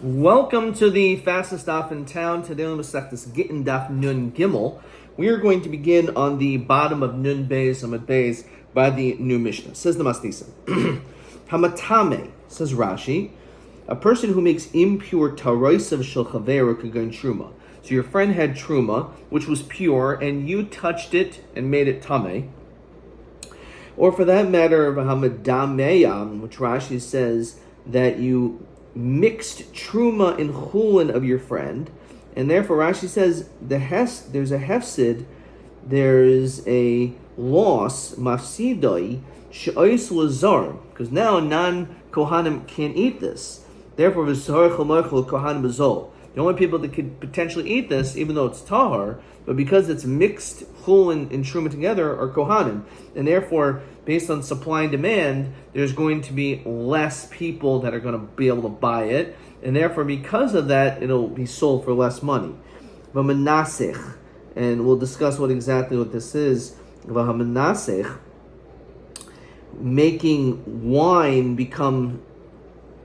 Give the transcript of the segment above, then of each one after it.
Welcome to the fastest daf in town. Today on this Gittin daf Nun Gimel. We are going to begin on the bottom of Nun Beis Amud Beis by the new Mishnah. Says the Masnisa. Hamatame, says Rashi, a person who makes impure taroisav shel chaveru could go in truma. So your friend had truma, which was pure, and you touched it and made it tame. Or for that matter, hamadameyam, which Rashi says that you mixed truma and chulin of your friend, and therefore Rashi says there's a hefsid, there's a loss, mafsidoi she'ois lazar, because now non-kohanim can't eat this. Therefore, kohanim bazol. The only people that could potentially eat this, even though it's tahar, but because it's mixed chulin and truma together, are kohanim, and therefore, based on supply and demand, there's going to be less people that are going to be able to buy it, and therefore, because of that, it'll be sold for less money. V'menasech, and we'll discuss exactly what this is. V'menasech, making wine become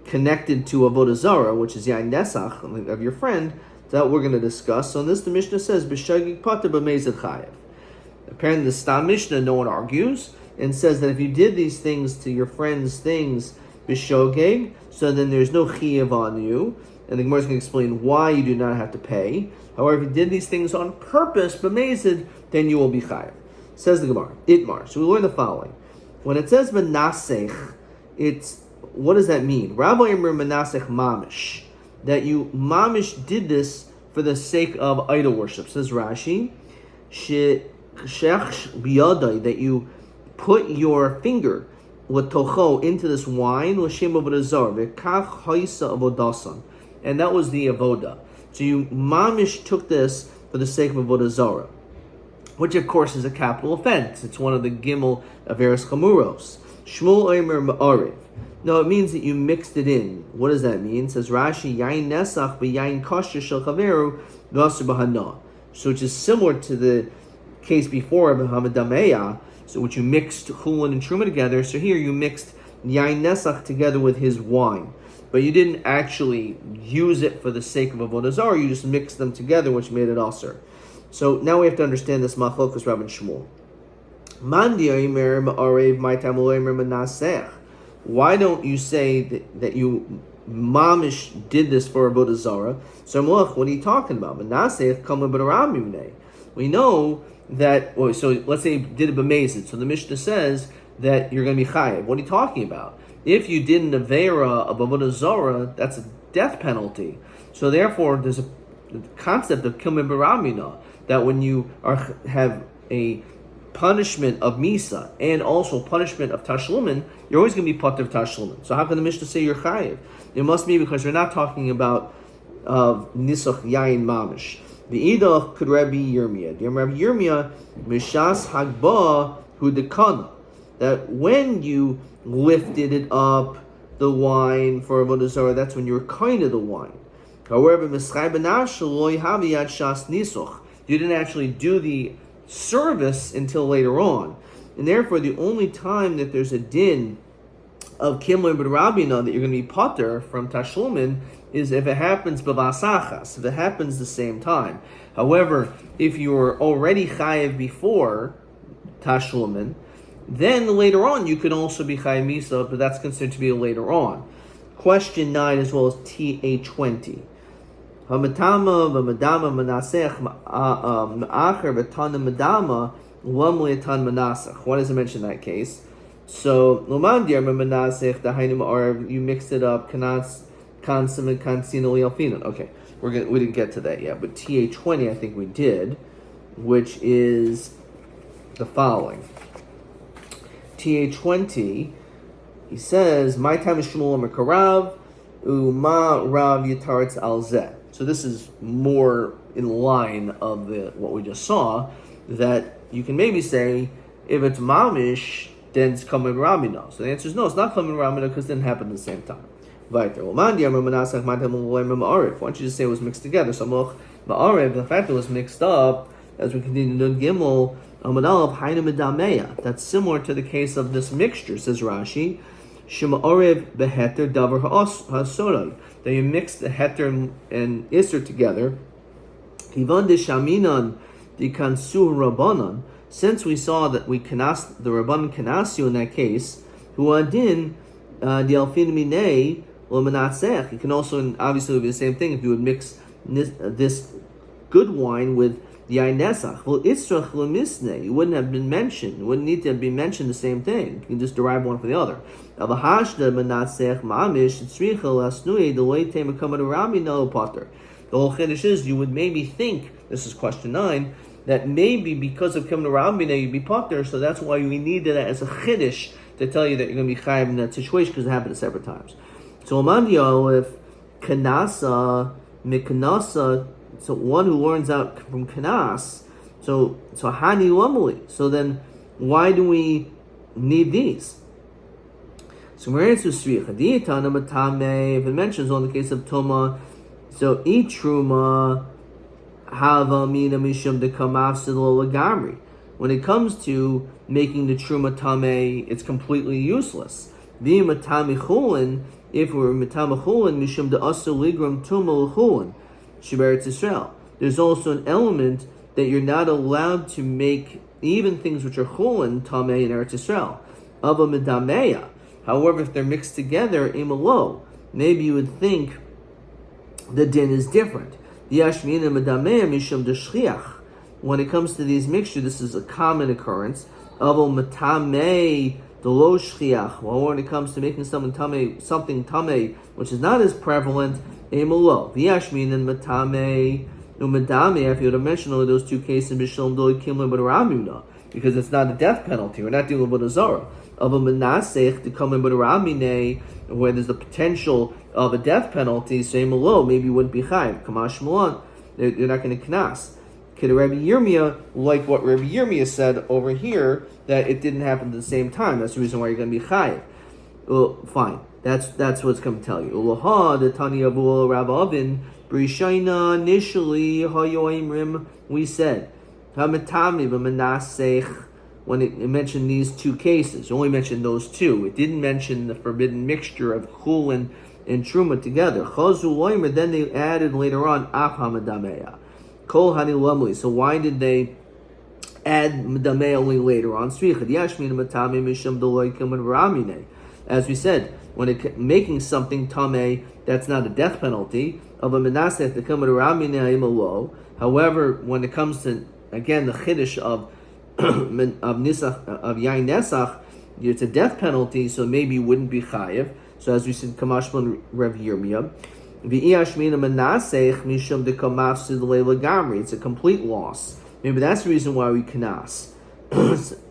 connected to avodah zarah, which is yain nesach of your friend, that we're going to discuss. So in this, the Mishnah says b'shagig pater b'meizid chayev. Apparently, the Stam Mishnah, no one argues, and says that if you did these things to your friend's things b'shogeg, so then there's no chiyav on you, and the Gemara is going to explain why you do not have to pay. However, if you did these things on purpose b'meizid, then you will be chayev. Says the Gemara, itmar. So we learn the following: when it says menasech, what does that mean? Rabbi Emir Menasech Mamish, that you Mamish did this for the sake of idol worship. Says Rashi, that you put your finger letocho into this wine, l'shem avodah v'kach haisa avodasan, and that was the avoda. So you Mamish took this for the sake of avodah zarah, which of course is a capital offense. It's one of the gimel averos chamuros. Shmuel Omer Ma'arev. No, it means that you mixed it in. What does that mean? It says Rashi, yain nesach b'yain kosher shel chaveru v'aser b'hana. So which is similar to the case before of Hamadameya, so which you mixed chulin and truma together. So here you mixed yain nesach together with his wine. But you didn't actually use it for the sake of avodah zarah, you just mixed them together, which made it aser. So now we have to understand this machlokas Rabbi and Shmuel. Mandi omer ma'arev ma'tam omer menasech. Why don't you say that you mamish did this for avodah zarah? So what are you talking about? Menasech kama b'ramimnei. We know that. So let's say you did it b'mezid. So the Mishnah says that you're going to be chayav. What are you talking about? If you did an avera of avodah zarah, that's a death penalty. So therefore, there's a concept of kama b'ramina, that when you have a punishment of misa and also punishment of tashlumin, you're always going to be pater of tashlumin. So how can the Mishnah say you're chayiv? It must be because we're not talking about nisach yain mamish. The idach could Rabbi Yirmiyah. The Rabbi Yirmiyah mishas hagba hu dekana, that when you lifted it up, the wine for avodah zarah, that's when you're kind of the wine. However, mischai benash lo yahavi yad shas nisach, you didn't actually do the service until later on, and therefore the only time that there's a din of kimler b'rabina that you're going to be pater from tashlumin is if it happens b'vasachas, if it happens the same time. However, if you were already chayiv before tashlumin, then later on you could also be chayiv misa, but that's considered to be later on. Question 9 as well as TA20. Hamatama v'madama manasech ma'acher v'tana madama lam le'tan manasech. Why does it mention that case? So lomandir manasech dahainu ma'arav, you mixed it up. Kanas kansim and kansino lialfinan. Okay, we didn't get to that yet, but TA20 I think we did, which is the following. TA20, he says, my time is Shmuel Mekarav Uma Rav Yitaretz al Zeh. So this is more in line of what we just saw, that you can maybe say, if it's mamish, then it's kamei b'ramina. So the answer is no, it's not kamei b'ramina because it didn't happen at the same time. Why don't you just say it was mixed together? So the fact that it was mixed up, as we continue to Gimel, that's similar to the case of this mixture, says Rashi. That that you mix the heter and iser together. Kivan de shaminan di kansu rabbanon. Since we saw that the rabbanon kanasyu in that case, who adin di alfin minei l'menatzech. It can also obviously be the same thing if you would mix this good wine with yain nesach. Well, itzrach lemisne. It wouldn't have been mentioned. It wouldn't need to be mentioned the same thing. You can just derive one from the other. Avahashda menatzech mamish tzricha lasnui deloite mekamad rami no potter. The whole chiddush is you would maybe think, this is question 9, that maybe because of Kim Rabbi you'd be potter, so that's why we needed that as a chiddush to tell you that you're going to be chayiv in that situation because it happened several times. So Amandio, if kanasa miknasa, so one who learns out from kanas, so hani lamuli. So then why do we need these? So we're answering if it mentions on the case of Toma. So eat truma hava mina mishum de kamafsilo lagamri. When it comes to making the truma tame, it's completely useless. The matami chulin, if we're matami chulin mishum de asu ligram tuma chulin, shiberetz Israel. There's also an element that you're not allowed to make even things which are chulin tame in Eretz Israel. Ava medameya. However, if they're mixed together, imalo, maybe you would think the din is different. When it comes to these mixtures, this is a common occurrence. Well, when it comes to making something tame, which is not as prevalent, if you would have mentioned only those two cases, because it's not a death penalty. We're not dealing with a zara. Of a menasech to come in with a ramine, where there's the potential of a death penalty, same below, maybe you wouldn't be chayiv. Kamash Malan, you're not going to knas. Could Rabbi Yirmiyah, like what Rabbi Yirmiyah said over here, that it didn't happen at the same time. That's the reason why you're going to be chayiv. Well, fine. That's what's going to tell you. Ulaha the Tani Abu Rav Avin Brishaina initially Hayoimrim. We said Hamatami b'menasech. When it mentioned these two cases, it only mentioned those two. It didn't mention the forbidden mixture of chulin and truma together. Chazu loimer. Then they added later on af hamadameya, kol hani lamli. So why did they add madameya only later on? As we said, when it making something tameh, that's not a death penalty. Of a menasech to come with ramine. However, when it comes to again the chiddush of yain nesach, it's a death penalty, so maybe you wouldn't be chayiv. So as we said, kamashman Rav Yirmiyah, it's a complete loss. Maybe that's the reason why we kanas.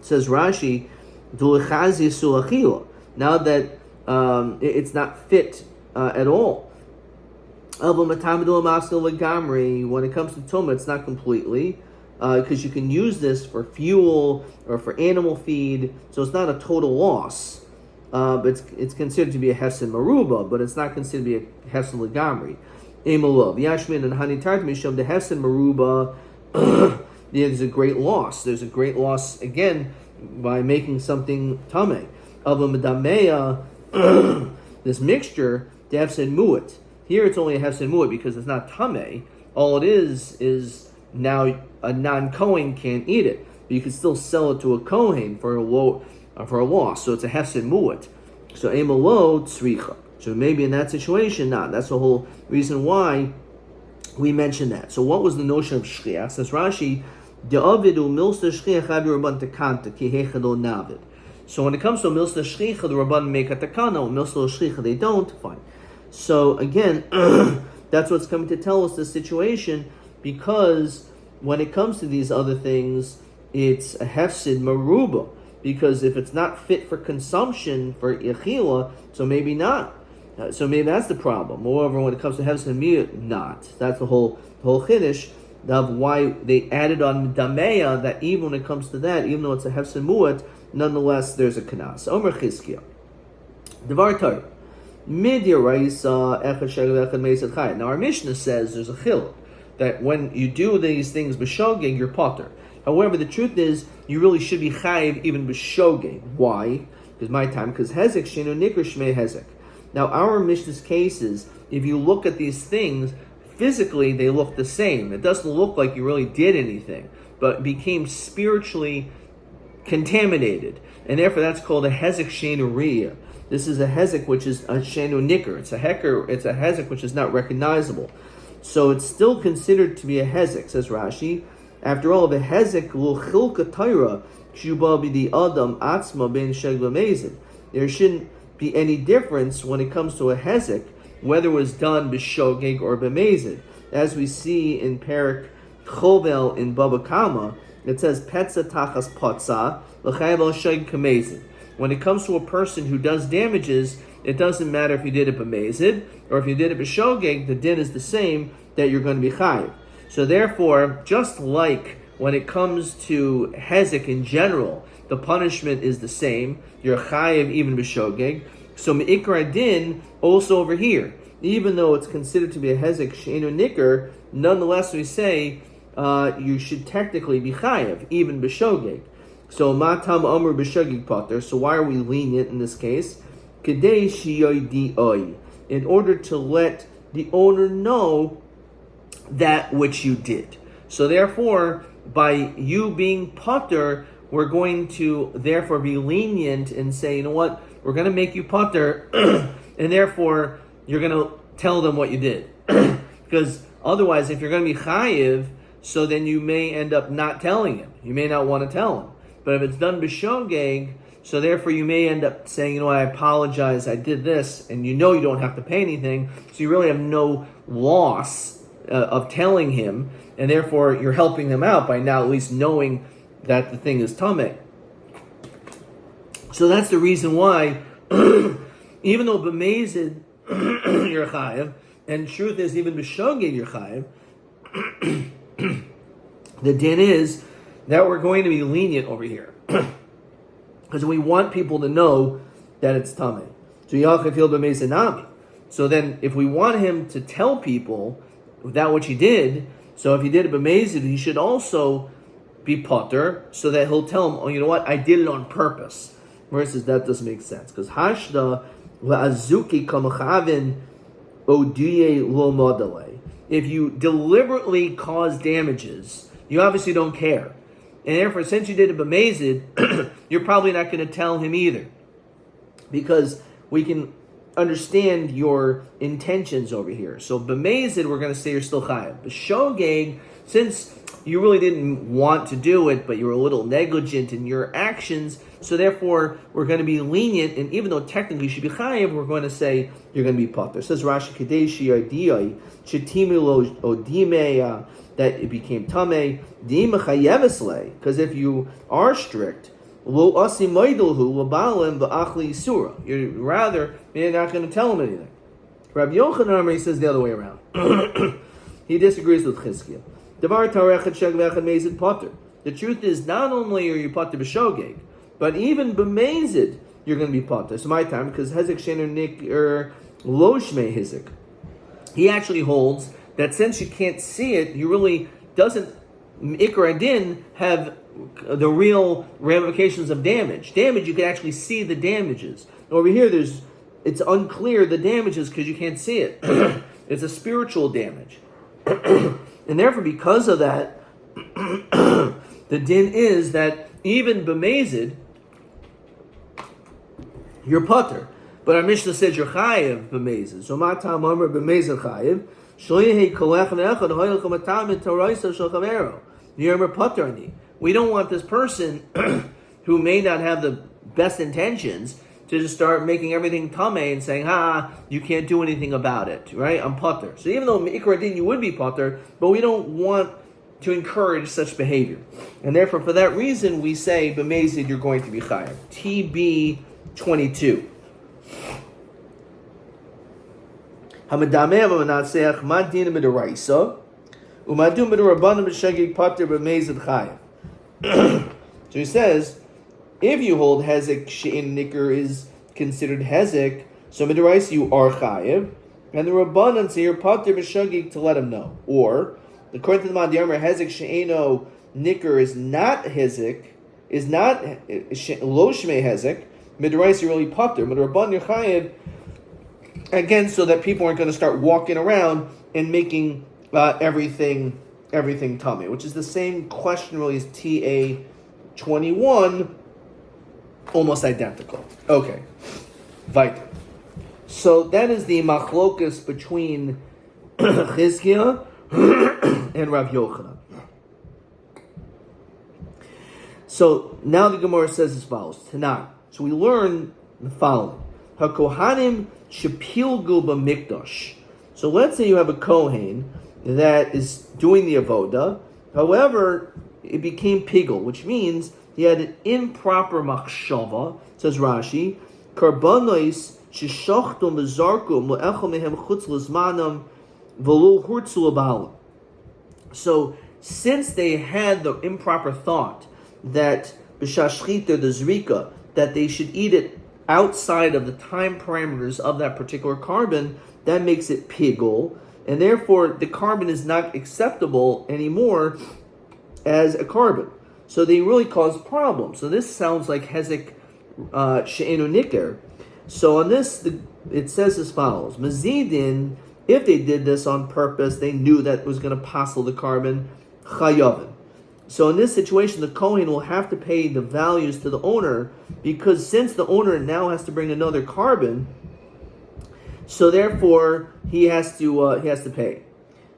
Says Rashi, now that it's not fit at all. When it comes to tuma, it's not completely. Because you can use this for fuel or for animal feed, so it's not a total loss. But it's considered to be a hefsin maruba, but it's not considered to be a hefsin legamri. Emalov yashmin and hanitar misham the hefsin maruba. There's a great loss. There's a great loss again by making something tame. Avamadameya, this mixture, the hefsin mu'at. Here it's only a hefsin mu'at because it's not tame. All it is now a non-Kohen can't eat it, but you can still sell it to a Kohen for a loss. So it's a hefsed mu'at. So emalo tzricha. So maybe in that situation, not. That's the whole reason why we mentioned that. So what was the notion of shchiach? Says Rashi, de'avidu milsa shchiach ad rabban tekanta ki hechado navid. So when it comes to milsa shchiach, the rabban make a takana. Milsa shchiach they don't. Fine. So again, that's what's coming to tell us the situation. Because when it comes to these other things, it's a hefsid maruba. Because if it's not fit for consumption for yechila, so maybe not. So maybe that's the problem. Moreover, when it comes to hefsid miyut, not. That's the whole chiddush of why they added on dameya, that even when it comes to that, even though it's a hefsid mu'at, nonetheless there's a kanas. Omer chizkiya. Devar Torah. Mid yaraisa echad shegel echad meisad chayim. Now our Mishnah says there's a chiluk that when you do these things b'shogeg, you're potter. However, the truth is, you really should be chayiv even b'shogeg. Why? Because hezek shenu nikr shmei hezek. Now, our Mishnah's cases, if you look at these things, physically they look the same. It doesn't look like you really did anything, but became spiritually contaminated. And therefore that's called a hezek sheinu riyah. This is a hezek which is a sheinu nicker. It's a hezek which is not recognizable. So it's still considered to be a hezek, says Rashi. After all, the hezek lo chilka Torah shuba b'di adam atzma ben sheg v'mezid. There shouldn't be any difference when it comes to a hezek, whether it was done b'shogeg or b'mezid. As we see in Perek Chovel in Baba Kama, it says petza tachas potza l'chayav al sheg k'mezid. When it comes to a person who does damages, it doesn't matter if you did it b'mezid or if you did it b'shogeg, the din is the same, that you're going to be chayav. So therefore, just like when it comes to hezek in general, the punishment is the same. You're chayav even b'shogeg. So me'ikra din also over here, even though it's considered to be a hezek she'enu nicker, nonetheless we say you should technically be chayav even b'shogeg. So matam amr b'shogeg pater. So why are we lenient in this case? Kedei shiyoy, in order to let the owner know that which you did. So therefore, by you being pater, we're going to therefore be lenient and say, you know what, we're going to make you pater, and therefore you're going to tell them what you did. Because otherwise, if you're going to be chayiv, so then you may end up not telling him. You may not want to tell him. But if it's done b'shogeg, so therefore you may end up saying, you know what, I apologize, I did this, and you know you don't have to pay anything, so you really have no loss of telling him, and therefore you're helping them out by now at least knowing that the thing is tameh. So that's the reason why, even though b'mezid you're chayiv, and truth is even b'shogeg you're chayiv, the din is that we're going to be lenient over here. Because we want people to know that it's tameh. So yachafil b'mezid nami. So then if we want him to tell people that which he did, so if he did it b'mezid, he should also be potter, so that he'll tell him, oh, you know what, I did it on purpose. Versus that doesn't make sense. Because hashda la'azuki kamachavin odiye lo modale. If you deliberately cause damages, you obviously don't care. And therefore, since you did it b'mezid, you're probably not going to tell him either. Because we can understand your intentions over here. So b'mezid, we're going to say you're still chayav. B'shogeg, since you really didn't want to do it, but you were a little negligent in your actions, so therefore we're going to be lenient, and even though technically you should be chayav, we're going to say you're going to be pater. Says Rashi, Kadeshi Ardiyai, Chetimu Odimeya, that it became tameh, Dima Chayevesle, because if you are strict, Lo Asimaidulhu, Labalim, Va'achli Surah, you're not going to tell him anything. Rabbi Yochanan says the other way around. He disagrees with Chizkiah. The truth is, not only are you pater b'shogeg, but even b'mezid, you're going to be pater. So my time, because hezek shener nik lo shmei hezek. He actually holds that since you can't see it, you really doesn't ikra din have the real ramifications of damage. Damage, you can actually see the damages. Over here, it's unclear the damages because you can't see it. It's a spiritual damage. And therefore, because of that, the din is that even b'mezid, you're pater. But our Mishnah says you're chayiv b'mezid. So matam amar b'mezid chayiv. Shlihi kolech ne'echad hoylech matam et taraisa shel chavero. You're pater ani. We don't want this person who may not have the best intentions to just start making everything tameh and saying, you can't do anything about it, right? I'm pater. So even though ikra din you would be pater, but we don't want to encourage such behavior. And therefore, for that reason, we say, b'mezid, you're going to be chayav. TB 22. Hamadameh v'manatseach madin midaraisa umadum midarabanim b'shegig pater b'mezid chayav. So he says, if you hold hezek she'in nicker is considered hezek, so midaraisa you are chayiv, and the rabbanan say you're pater b'shegig to let him know. Or according to the Madiyamar, hezek she'eno nicker is not hezek, is not lo shmei hezek. Midaraisa you're really pater. Midrabban you're chayiv Again, so that people aren't going to start walking around and making everything tummy, which is the same question really as TA 21, almost identical. Okay, weiter. So that is the machlokus between Chizkiah and Rav Yochanan. So now the Gemara says as follows: Tanakh. So we learn the following: HaKohanim shepilgu b'mikdash. So let's say you have a Kohen that is doing the avoda. However, it became pigul, which means he had an improper machshava. Says Rashi, karbanos sheshachtum mezarkum le'echol mehem chutz lezmanam v'lo hurtzu l'balam. So since they had the improper thought that b'shashchita the zrika, that they should eat it outside of the time parameters of that particular carbon, that makes it pigul, and therefore the carbon is not acceptable anymore as a carbon. So they really cause problems. So this sounds like hezek she'enu niker. So on this, it says as follows: Mazidin, if they did this on purpose, they knew that it was going to passel the carbon, chayavin. So in this situation, the Kohen will have to pay the values to the owner, because since the owner now has to bring another carbon, so therefore he has to pay.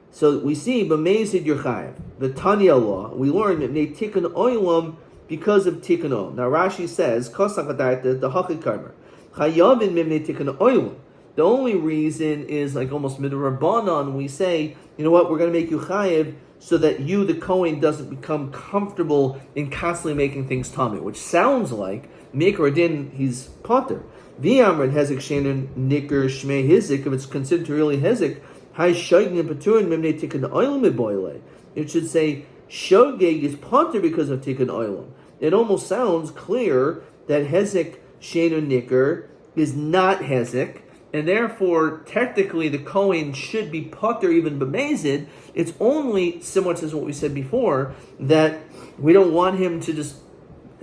So we see b'meizid yerchayev, the Tanya law. We learn that they tikkun oilam because of tikkun oil. Now Rashi says kosakadayta the hachikarmer chayavin mimnei tikkun oilam. The only reason is like almost midrabanan. We say, you know what, we're going to make you chayev so that you, the Kohen, doesn't become comfortable in constantly making things tummy, which sounds like Mikra Din, he's potter. V'amrin hezek shenin nicker shmei hizik, if it's considered to really hezek, hay shogeg and paturin mimnei tikkun oilam miboile. It should say shogeg is potter because of tikkun oilam. It almost sounds clear that hezek shenin nicker is not hezek, and therefore, technically, the Kohen should be potter even b'mezid. It's only similar to what we said before, that we don't want him to just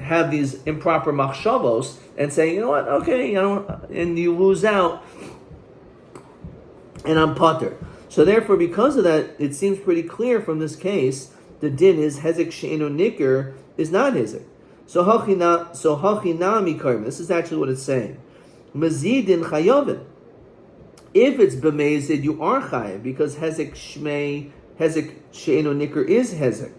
have these improper machshavos and say, you know what, okay, and you lose out, and I'm potter. So therefore, because of that, it seems pretty clear from this case, the din is hezek she'enu nicker is not hezek. So hachinami karm. This is actually what it's saying. Mazidin chayavin. If it's b'mezid, you are chayav, because hezek she'enu nicker is hezek.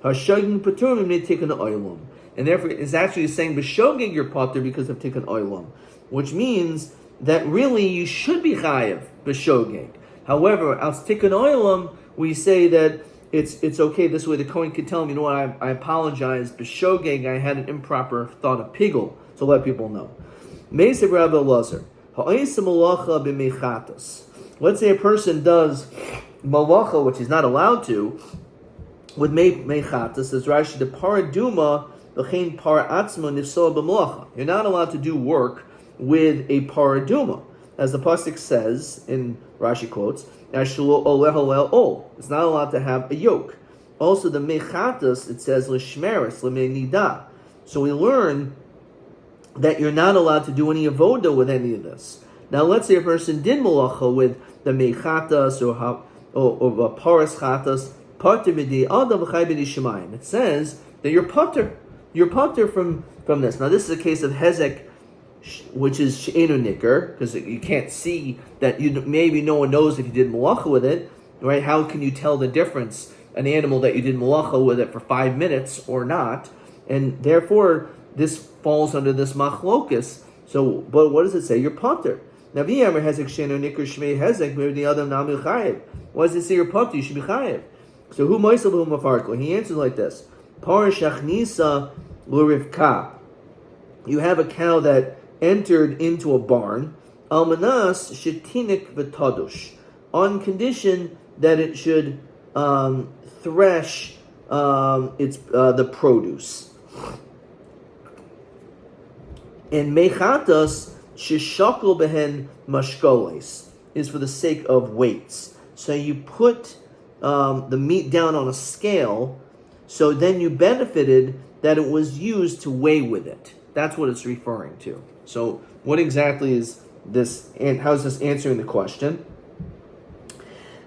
Hashogeg paturim mimnei tikkun oilam, and therefore it's actually saying b'shogeg you're potter because of tikkun oilam, which means that really you should be chayav b'shogeg. However, as tikkun oilam, we say that it's okay. This way, the Kohen can tell him, you know what, I apologize. B'shogeg, I had an improper thought of pigul, to let people know. Meisei Rabbi Elazar. Let's say a person does malacha, which he's not allowed to, with mechatas, as Rashi, the paraduma, l'chein par atzma nifsoa b'malacha. You're not allowed to do work with a paraduma. As the pasuk says, in Rashi quotes, it's not allowed to have a yoke. Also, the mechatas, it says, l'shmeris, l'meinida. So we learn that you're not allowed to do any avoda with any of this. Now, let's say a person did malacha with the mechatas or paras chatas, pater b'di adam v'chay b'di shemayim. It says that you're pater from this. Now, this is a case of hezek, which is she'enu nicker, because you can't see that. Maybe no one knows if you did malacha with it, right? How can you tell the difference, an animal that you did malacha with it for 5 minutes or not? And therefore, this falls under this machlokus. So, but what does it say? You're potter. Now, v'yamer hezek she'enu nicker shmei hezek maybe the adam nami chayev. Why does it say you're potter? You should be chayev. So, who moisel who mafarko? He answers like this: Par shachnisa l'rivka. You have a cow that entered into a barn. Almanas shetinik v'tadush, on condition that it should thresh the produce. And mechatas shishakol behen mashkoles is for the sake of weights. So you put the meat down on a scale, so then you benefited that it was used to weigh with it. That's what it's referring to. So what exactly is this, and how's this answering the question?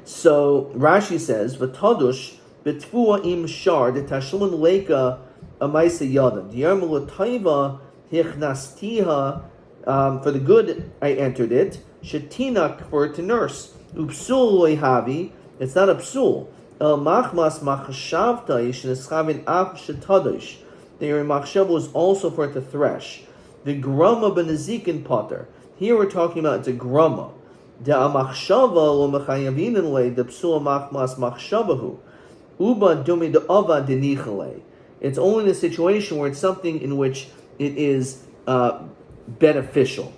So Rashi says, "V'tadush b'tfua im shar de tashlum leika amaisa yadam diarmul taiva hichnastiha." For the good I entered it. Shetinak, for it to nurse. Upsul lehavi. It's not a psul. El machmas machshavta yishneschavin af shetadish. The machshav was also for it to thresh. The grama benezikin potter. Here we're talking about it's a grama. The amachshava lo mechayavinin le the psul machmas machshavahu. Uba dumi de ava denichale. It's only in a situation where it's something in which it is beneficial.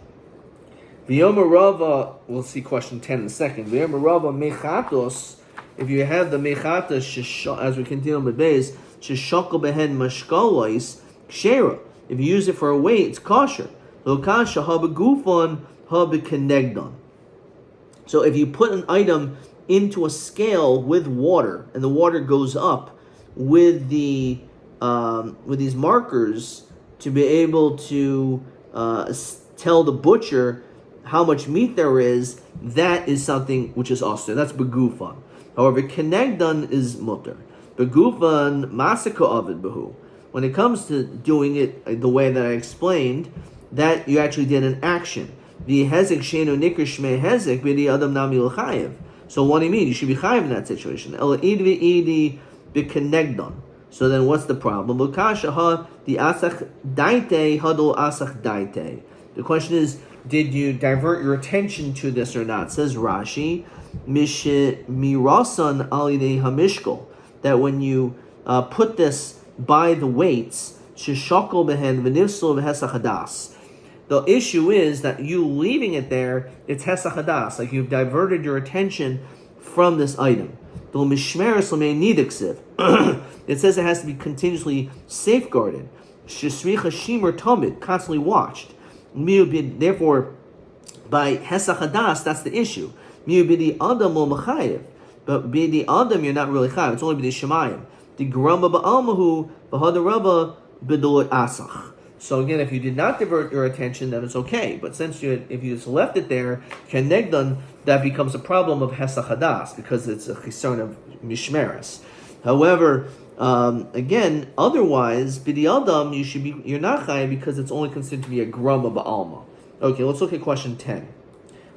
V'yomer Rava, we'll see question 10 in a second. V'yomer Rava mechatos. If you have the mechatos, as we continue on the base, sheshakal behen mashkalais kshera. If you use it for a weight, it's kosher. Lokasha habegufon habekenegdon. So if you put an item into a scale with water, and the water goes up with the with these markers to be able to tell the butcher how much meat there is, that is something which is also that's begufan. However, kenegdan is mutter. Begufan masaka avid behu. When it comes to doing it the way that I explained, that you actually did an action. The hezek shenu nikr shmei hezek b'di adam nami l'chayev. So what do you mean? You should be chayev in that situation. El idvi b'kenegdan. So then what's the problem? L'kasha ha the asach daite hadol asach daite. The question is, did you divert your attention to this or not? Says Rashi, mirasan alidei hamishkol, that when you put this by the weights, sheshakol behen v'nifsol v'hesach hadas. The issue is that you leaving it there, it's hesach hadas, like you've diverted your attention from this item. It says it has to be continuously safeguarded. Shesricha shimur tamid, constantly watched. Therefore, by hesach hadas, that's the issue. Bidi adam lo mechayev, but bidi adam you're not really chayev. It's only bidi shemayim. The grama ba'almahu b'hada rabba b'dolot asach. So again, if you did not divert your attention, then it's okay. But since if you just left it there, kenegdan, that becomes a problem of hesach hadas because it's a chisaron of mishmeres. However, again, otherwise, b'di adam, you're not chayav because it's only considered to be a grama ba'alma. Okay, let's look at question 10.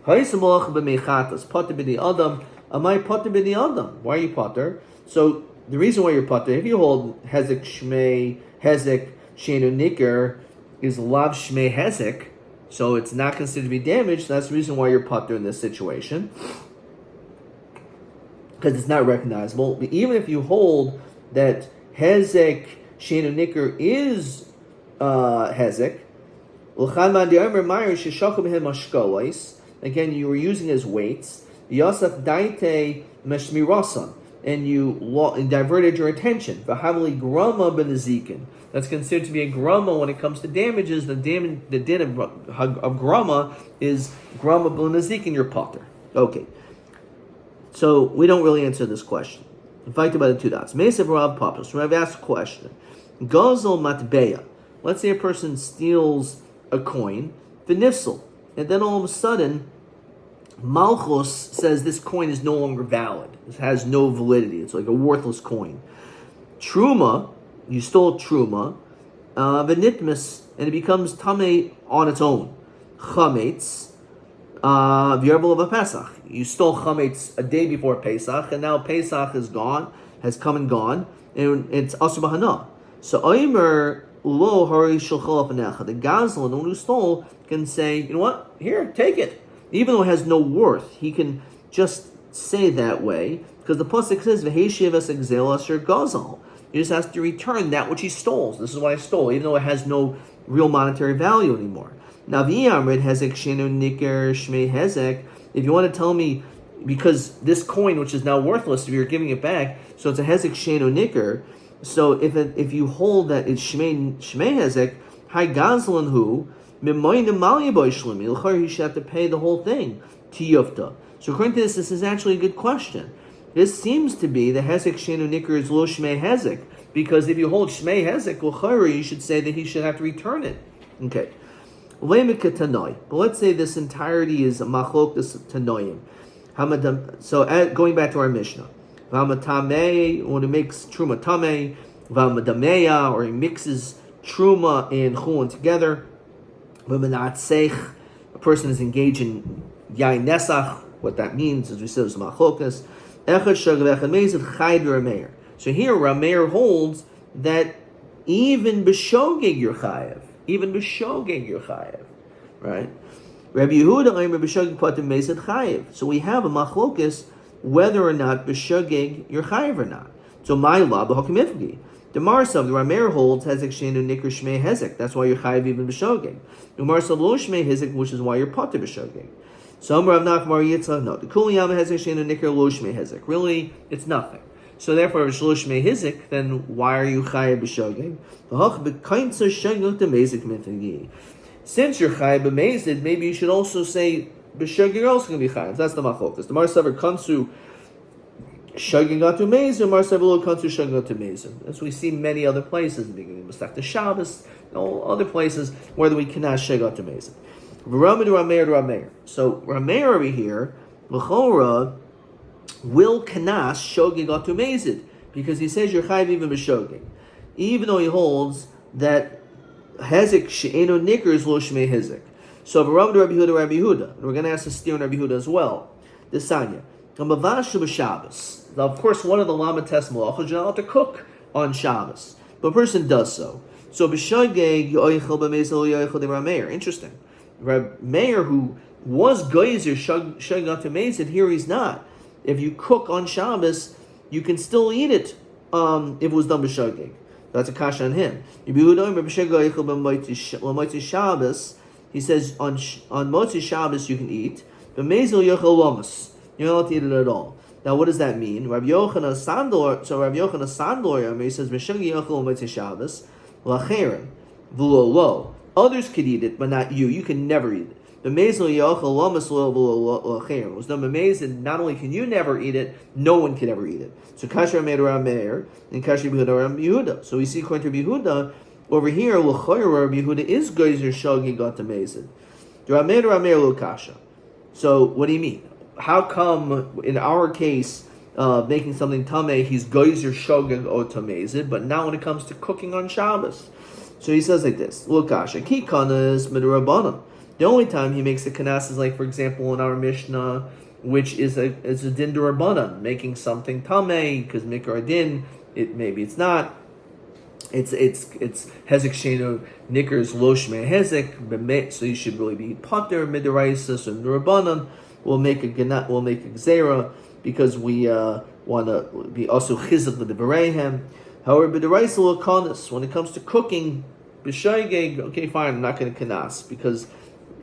Ha'yisamolach b'meichatas pater b'di adam. Amai pater b'di adam. Why are you pater? So the reason why you're pater, if you hold hezek shmei hezek shenu nikr is lav shmei hezek, so it's not considered to be damaged. So that's the reason why you're pater in this situation, because it's not recognizable. But even if you hold that hezek shenu nikr is hezek, again, you were using as weights. Yasaf daite meshmirasan, and you diverted your attention. V'havli grama benezikin. That's considered to be a grama when it comes to damages. The din of grama is grama benezikin, your potter. Okay. So we don't really answer this question. Invited by the two dots. Mesev Rav Papos. So I've asked a question. Gozel matbeya. Let's say a person steals a coin, v'nifsel, and then all of a sudden, Malchus says this coin is no longer valid. It has no validity. It's like a worthless coin. Truma, you stole truma, v'nitmis, and it becomes tamei on its own. Chametz, v'yarbel of a Pesach. You stole chametz a day before Pesach, and now Pesach is gone, has come and gone, and it's asur b'hana. So Omer ulo hari shulchol afanecha. The gazlan, the one who stole, can say, you know what? Here, take it. Even though it has no worth, he can just say that way, because the pasuk says, "V'heishiv es exel asher gazal." He just has to return that which he stole. This is what I stole, even though it has no real monetary value anymore. Now, v'yamrid hezek shenu niker shmei hezek. If you want to tell me, because this coin, which is now worthless, if you're giving it back, so it's a hezek shenu niker. So if you hold that it's shmei hezek, hai gazlan hu. He should have to pay the whole thing. Tiyufta. So according to this is actually a good question. This seems to be the hezek shenu nikr is lo shmei hezek, because if you hold shmei hezek l'chayri, you should say that he should have to return it. Okay. But let's say this entirety is a machlokas tanoim. So going back to our Mishnah, when it makes truma tameh, or he mixes truma and chulin together, a person is engaged in yain nesach. What that means, as we said, is machlokas. So here Rameir holds that even b'shogeg you're chayev. Even b'shogeg you're chayev. Right? Rabbi Yehuda b'shogeg patim meised chayev. So we have a machlokas whether or not b'shogeg you're chayev or not. So my law b'hokimifgi. The Marsav, the Rameir holds hezek sheinu nikr shmei hezek. That's why you're chayev even b'shogeg. The Marsav lo shmei hezek, which is why you're patim b'shogeg. So Rav Nachmar Yitzchak, no. The Kuliyam hezek sheinu nikr lo shmei hezek. Really, it's nothing. So therefore, if shlosh mei hizik, then why are you chayav b'shogeg? Since you're chayav b'mezid, maybe you should also say b'shogeg you're also going to be chayav. That's the machlokas. The Marsaver kansu shogeg atu mezid, Marsaver lo kansu shogeg atu mezid. As we see many other places, the beginning of Masechta Shabbos, all other places where we cannot shogeg atu mezid. V'ramid Rameir. So Rameir over here, l'chora, will kanas shogeg atu mezid, because he says you're chayiv even b'shogeg, even though he holds that hezek she'eno nikr is lo shmei hezek. So Rabbi Yehuda, and we're going to ask the steer on Rabbi Yehuda as well. The Sanya, now, of course, one of the lamates malachos you're not allowed to cook on Shabbos, but a person does so. So b'shogeg yoichel b'mezid lo yoichel de Rameir. Interesting. Rabbi Meir, who was geyser shogeg atu mezid, here he's not. If you cook on Shabbos, you can still eat it if it was done b'shogeg. That's a kasha on him. He says on Motzi Shabbos you can eat, but Mezel yochel lomas. You're not allowed to eat it at all. Now what does that mean? Rabbi Yochanan Sandor, he says b'shogeg yochel Motzi Shabbos lacheren v'lo lo. Others could eat it, but not you. You can never eat it. The mezel yochel lamas lacheren was done b'mezid. Not only can you never eat it, no one can ever eat it. So kasher made around Meir and kasher Yehuda around Yehuda. So we see according to Yehuda over here, l'chayra Rabbi Yehuda is geyser shogeg atu mezid. Rameir lo kasha. So what do you mean? How come in our case making something tameh he's geyser shogeg atu mezid, but not when it comes to cooking on Shabbos? So he says like this: lo kasha ki kanas midrabanan. The only time he makes the kanas is like, for example, in our Mishnah, which is a din d'Rabbanan, making something tameh because mikra din. Maybe it's not. It's hezek sheinu nikers lo shmei hezek. So you should really be pater midiraisa. So d'Rabbanan will make a gzera because we want to be also chizuk the bereihem. However, midiraisa will kanas when it comes to cooking b'shogeg. Okay, fine. I'm not going to kanas because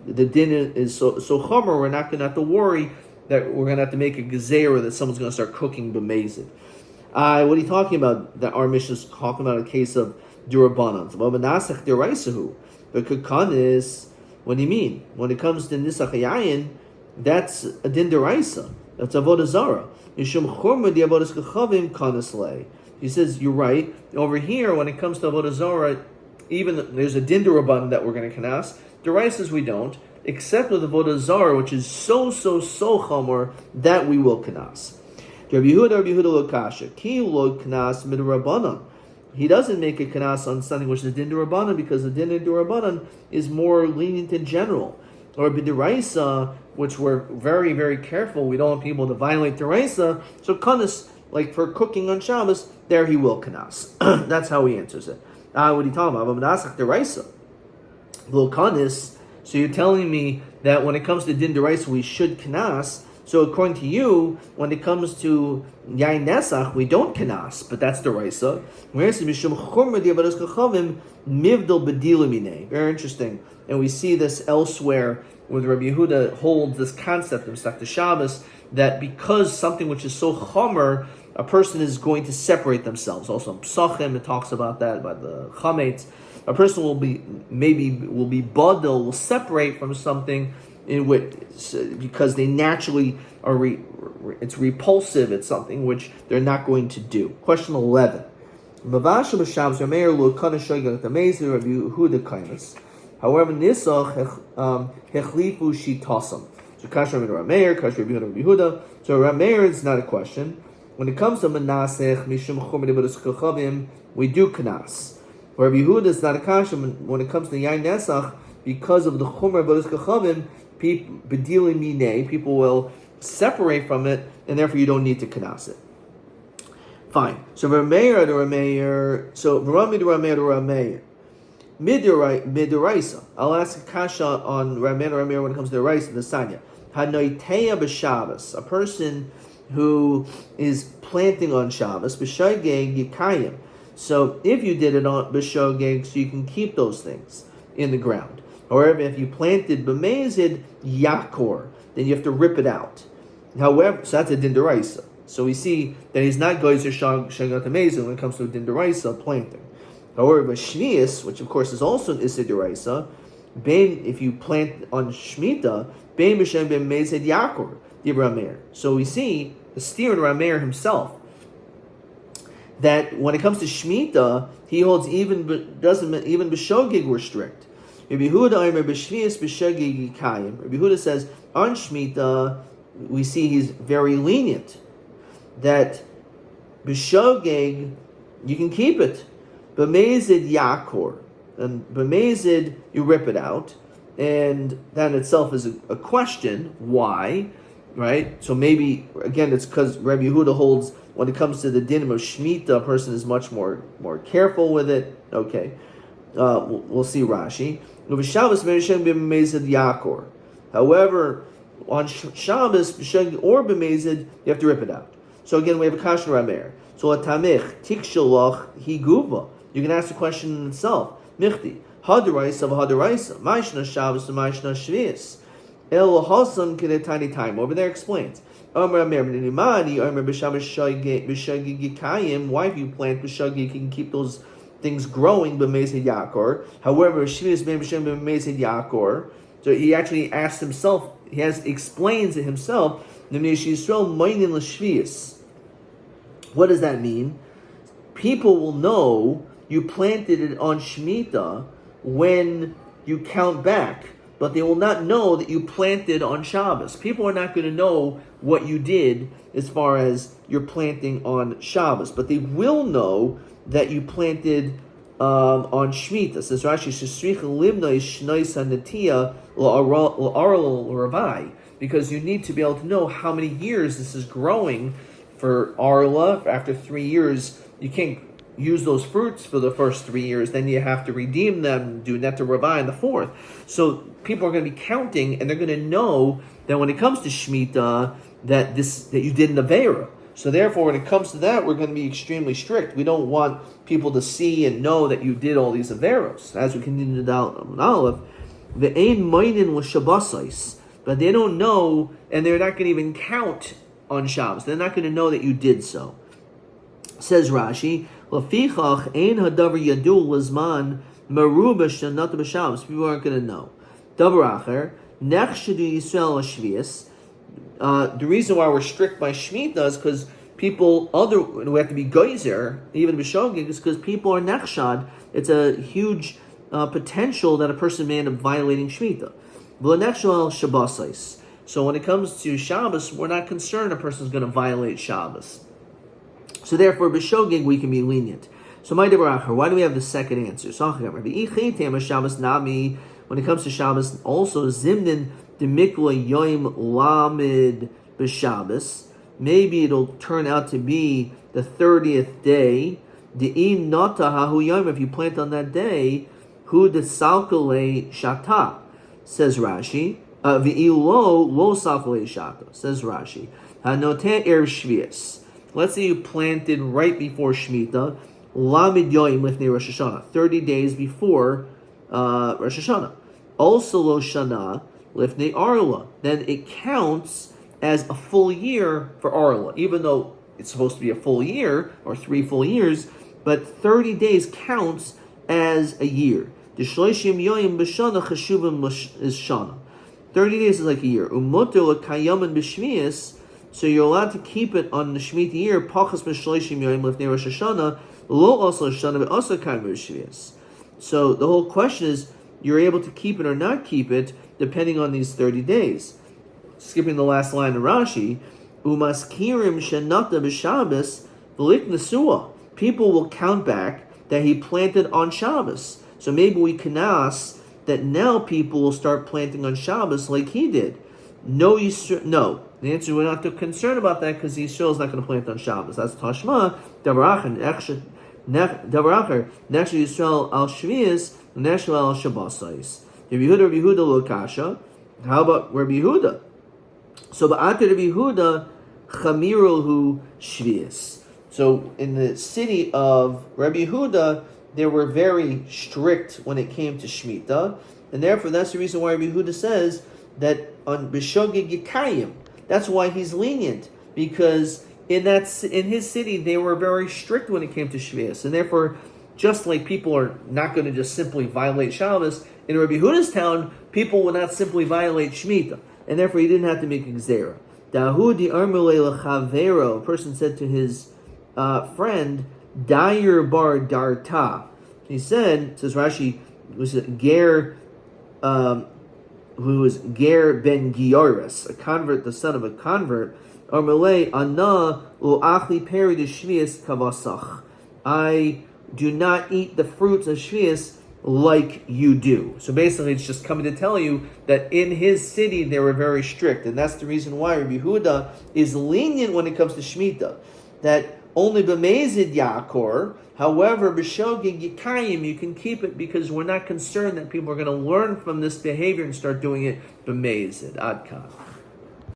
the din is so chomer, we're not going to have to worry that we're going to have to make a gezerah that someone's going to start cooking b'mezid. What are you talking about? That our mission is talking about a case of durabanan. But kakanis, what do you mean? When it comes to nisach hayayin, that's a din deraisa. That's avodah zara. He says you're right. Over here, when it comes to avodah zara, even there's a din durabanan that we're going to kanas. Deraisas we don't, except with the avodah zara, which is so chomer that we will kanas. Rabbi Yehuda lo kasha ki lo kanas midrabanan. He doesn't make a kanas on something which is din d'Rabbanan because the din d'Rabbanan is more lenient in general. Or b'deraisa, which we're very very careful. We don't want people to violate deraisa. So kanas, like for cooking on Shabbos, there he will kanas. That's how he answers it. What are you talking about? Deraisa. Kanis, so you're telling me that when it comes to din deraisa we should kanas. So according to you, when it comes to yain nesach, we don't kanas, but that's deraisa. Very interesting, and we see this elsewhere where Rabbi Yehuda holds this concept of Masechta Shabbos that because something which is so chomer, a person is going to separate themselves. Also in Psachim it talks about that, about the chametz. A person will be badal, will separate from something in which because they naturally are it's repulsive. It's something which they're not going to do. Question 11. However, nisach hechlifu shitasam. So kasher Rabbi Rameir, kasher Rabbi Yehuda. So Rameir is not a question. When it comes to menasech mishum chomer debedos kachavim, we do knas. Rabbi Yehuda is not a kasher when it comes to yain nesach, because of the chomer debedos kachavim. People will separate from it, and therefore you don't need to knas it. Fine. So Rameir to Rameir. So Rami to Rameir to Rameir. Midoraisa. I'll ask a kasha on Rameir when it comes to the Raisa, the Sanya. Hanoiteya b'Shabbos. A person who is planting on Shabbos, b'shogeg yikayim. So if you did it on b'shogeg, so you can keep those things in the ground. However, if you planted b'mezid yakor, then you have to rip it out. However, so that's a din d'oraisa. So we see that he's not going to shagat amazing when it comes to din d'oraisa planting. However, shvius, which of course is also an issa d'oraisa, if you plant on shmita, bein b'shem ben mezid yakor di Rameir. So we see the steer in Rameir himself that when it comes to shmita, he holds even b'shogig we're strict. Rabbi Yehuda says on shmita we see he's very lenient, that b'shogeg you can keep it, b'mezid yakor, and b'mezid you rip it out, and that in itself is a question why, right? So maybe again it's because Rabbi Yehuda holds when it comes to the din of shmita, a person is much more careful with it. Okay, we'll see Rashi. However, on Shabbos or b'mezid, you have to rip it out. So again, we have a kasha Rameir. So a tamich tikshalach higuva. You can ask the question in itself. Michti hadaraisa v'hadaraisa. Ma'ishna Shabbos and ma'ishna shvius. El hasan kedetani time. Over there explains. Amar Rameir b'nimani. Amar b'shabbos b'shagi yikayim. Why if you plant b'shagi, you can keep those things growing b'mezid yakor. However, shvius ben b'shem b'mezid yakor. So he actually asks himself. He explains it himself. What does that mean? People will know you planted it on Shemitah when you count back, but they will not know that you planted on Shabbos. People are not going to know what you did as far as your planting on Shabbos, but they will know that you planted on Shemitah. Says Rashi, because you need to be able to know how many years this is growing for Arla. After 3 years, you can't use those fruits for the first 3 years. Then you have to redeem them, do net to Rabbi in the fourth. So people are going to be counting, and they're going to know that when it comes to Shemitah, that you did an Avera. So therefore, when it comes to that, we're going to be extremely strict. We don't want people to see and know that you did all these Averos. As we continue down on Aleph, the Ein Moinin was Shabbosais. But they don't know, and they're not going to even count on Shabbos. They're not going to know that you did so. Says Rashi, Lafichach ein hadavar yadul lazman meruba shenat b'Shabbos. People aren't going to know. Davar acher nechshadu Yisrael shvius. The reason why we're strict by Shemitah is because people we have to be geyser, even b'shogig, is because people are nechshad. It's a huge potential that a person may end up violating Shemitah. So when it comes to Shabbos, we're not concerned a person's going to violate Shabbos. So therefore, b'shogig we can be lenient. So my devaracher, why do we have the second answer? So when it comes to Shabbos, also zimnin demikla yoim lamid b'Shabbos. Maybe it'll turn out to be the 30th day. De'in nata hahu yom. If you plant on that day, hu desalkale shata. Says Rashi, v'ilo lo salkale shata. Says Rashi, hanote shvius. Let's say you planted right before Shemitah, lamid yoim lifnei Rosh Hashanah, 30 days before Rosh Hashanah. Also lo shana lifnei Arla. Then it counts as a full year for Arla, even though it's supposed to be a full year or 3 full years, but 30 days counts as a year. The shloishim yoim b'shana cheshuvim is shana. 30 days is like a year. Umoter l'kayamin b'shvius. So you're allowed to keep it on the Shemitah year. Pachas b'shloishim yoim lifnei Rosh Hashanah lo also shana but also kaim b'shvius. So the whole question is, you're able to keep it or not keep it depending on these 30 days. Skipping the last line of Rashi, Umaskirim shenata b'Shabbos v'lik nesua. People will count back that he planted on Shabbos. So maybe we kanas that now people will start planting on Shabbos like he did. No. The answer, we're not too concerned about that because Yisrael is not going to plant on Shabbos. That's Tashma. Davaracher Nechsha Yisrael al Shvius Nechsha al Shabbosais. Rabbi Yehuda lo kasha. How about Rabbi Yehuda? So ba'ater Rabbi Yehuda Chamiru hu Shvius. So in the city of Rabbi Yehuda, they were very strict when it came to Shemitah, and therefore that's the reason why Rabbi Yehuda says that on B'Shogeg Yikayim, that's why he's lenient, because in his city they were very strict when it came to Shvius, and therefore, just like people are not going to just simply violate Shabbos, in Rabbi Yehuda's town, people will not simply violate Shemitah, and therefore he didn't have to make a Gzera. Dahudi Armulei L'Chavero, a person said to his friend, Dair bar darta. He said, says Rashi, was Ger, who was Ger ben Gioris, a convert, the son of a convert. Armalei ana u'achli peri de shvius kavasach. I do not eat the fruits of shvius like you do. So basically, it's just coming to tell you that in his city they were very strict, and that's the reason why Rabbi Yehuda is lenient when it comes to Shemitah. That only b'mezid yakor, however, b'shogeg yikayim, you can keep it because we're not concerned that people are going to learn from this behavior and start doing it b'mezid. Ad kan.